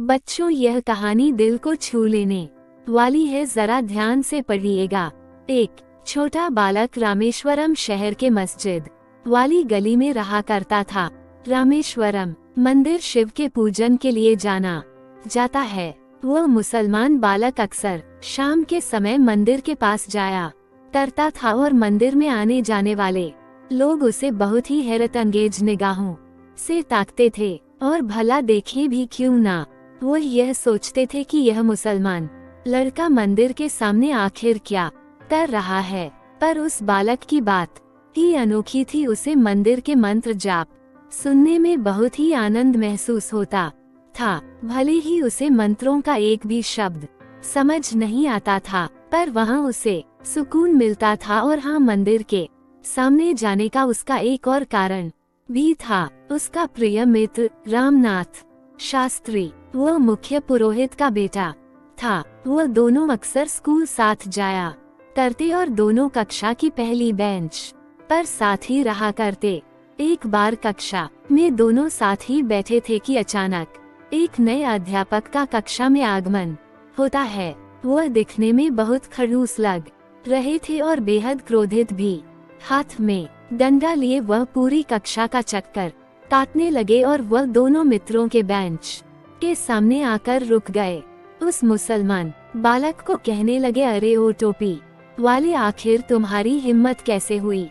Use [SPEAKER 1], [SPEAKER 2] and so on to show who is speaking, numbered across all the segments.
[SPEAKER 1] बच्चों, यह कहानी दिल को छू लेने वाली है, जरा ध्यान से पढ़िएगा। एक छोटा बालक रामेश्वरम शहर के मस्जिद वाली गली में रहा करता था। रामेश्वरम मंदिर शिव के पूजन के लिए जाना जाता है। वह मुसलमान बालक अक्सर शाम के समय मंदिर के पास जाया करता था और मंदिर में आने जाने वाले लोग उसे बहुत ही हैरत अंगेज निगाहों से ताकते थे, और भला देखे भी क्यों ना, वो यह सोचते थे कि यह मुसलमान लड़का मंदिर के सामने आखिर क्या कर रहा है। पर उस बालक की बात ही अनोखी थी। उसे मंदिर के मंत्र जाप सुनने में बहुत ही आनंद महसूस होता था। भले ही उसे मंत्रों का एक भी शब्द समझ नहीं आता था, पर वहाँ उसे सुकून मिलता था। और हाँ, मंदिर के सामने जाने का उसका एक और कारण भी था। उसका प्रिय मित्र रामनाथ शास्त्री, वह मुख्य पुरोहित का बेटा था। वह दोनों अक्सर स्कूल साथ जाया करते और दोनों कक्षा की पहली बेंच पर साथ ही रहा करते। एक बार कक्षा में दोनों साथ ही बैठे थे कि अचानक एक नए अध्यापक का कक्षा में आगमन होता है। वह दिखने में बहुत खड़ूस लग रहे थे और बेहद क्रोधित भी। हाथ में डंडा लिए वह पूरी कक्षा का चक्कर काटने लगे और वह दोनों मित्रों के बेंच के सामने आकर रुक गए। उस मुसलमान बालक को कहने लगे, अरे ओ टोपी वाले, आखिर तुम्हारी हिम्मत कैसे हुई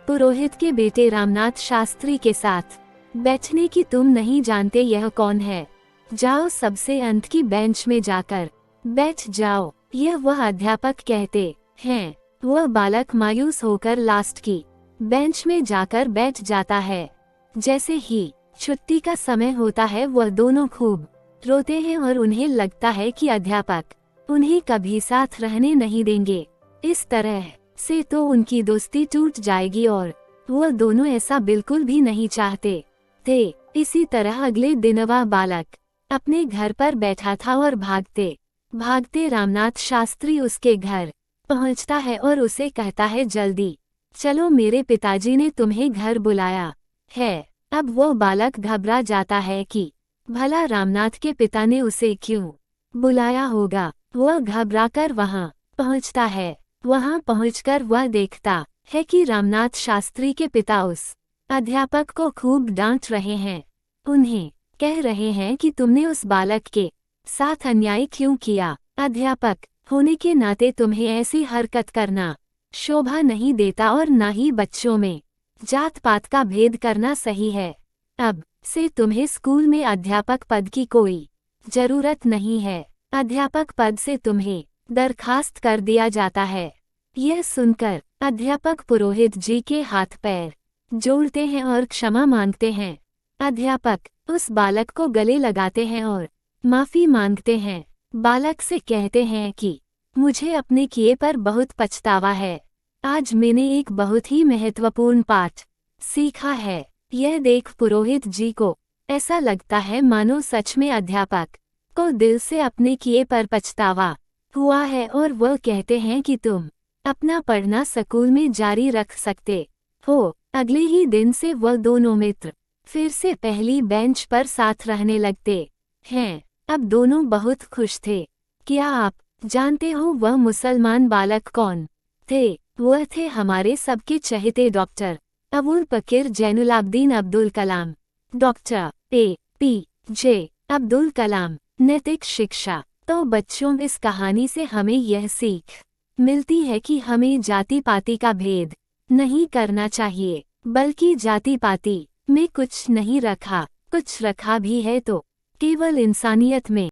[SPEAKER 1] पुरोहित के बेटे रामनाथ शास्त्री के साथ बैठने की? तुम नहीं जानते यह कौन है? जाओ, सबसे अंत की बेंच में जाकर बैठ जाओ। यह वह अध्यापक कहते हैं। वह बालक मायूस होकर लास्ट की बेंच में जाकर बैठ जाता है। जैसे ही छुट्टी का समय होता है, वह दोनों खूब रोते हैं और उन्हें लगता है कि अध्यापक उन्हें कभी साथ रहने नहीं देंगे। इस तरह से तो उनकी दोस्ती टूट जाएगी, और वह दोनों ऐसा बिल्कुल भी नहीं चाहते थे। इसी तरह अगले दिन वह बालक अपने घर पर बैठा था और भागते भागते रामनाथ शास्त्री उसके घर पहुंचता है और उसे कहता है, जल्दी चलो, मेरे पिताजी ने तुम्हें घर बुलाया है। अब वो बालक घबरा जाता है कि भला रामनाथ के पिता ने उसे क्यों बुलाया होगा। वह घबराकर वहां पहुंचता है। वहां पहुंचकर वह देखता है कि रामनाथ शास्त्री के पिता उस अध्यापक को खूब डांट रहे हैं। उन्हें कह रहे हैं कि तुमने उस बालक के साथ अन्याय क्यों किया। अध्यापक होने के नाते तुम्हें ऐसी हरकत करना शोभा नहीं देता, और न ही बच्चों में जात पात का भेद करना सही है। अब से तुम्हें स्कूल में अध्यापक पद की कोई जरूरत नहीं है। अध्यापक पद से तुम्हें दरखास्त कर दिया जाता है। यह सुनकर अध्यापक पुरोहित जी के हाथ पैर जोड़ते हैं और क्षमा मांगते हैं। अध्यापक उस बालक को गले लगाते हैं और माफी मांगते हैं। बालक से कहते हैं कि मुझे अपने किए पर बहुत पछतावा है। आज मैंने एक बहुत ही महत्वपूर्ण पाठ सीखा है। यह देख पुरोहित जी को ऐसा लगता है मानो सच में अध्यापक को दिल से अपने किए पर पछतावा हुआ है, और वह कहते हैं कि तुम अपना पढ़ना स्कूल में जारी रख सकते हो। अगले ही दिन से वह दोनों मित्र फिर से पहली बेंच पर साथ रहने लगते हैं। अब दोनों बहुत खुश थे। क्या आप जानते हो वह मुसलमान बालक कौन थे? वह थे हमारे सबके चहेते डॉक्टर अबुल पकीर जैनुलाब्दीन अब्दुल कलाम। Doctor APJ Abdul Kalam. नैतिक शिक्षा। तो बच्चों, इस कहानी से हमें यह सीख मिलती है कि हमें जाति पाति का भेद नहीं करना चाहिए, बल्कि जाति पाति में कुछ नहीं रखा, कुछ रखा भी है तो केवल इंसानियत में।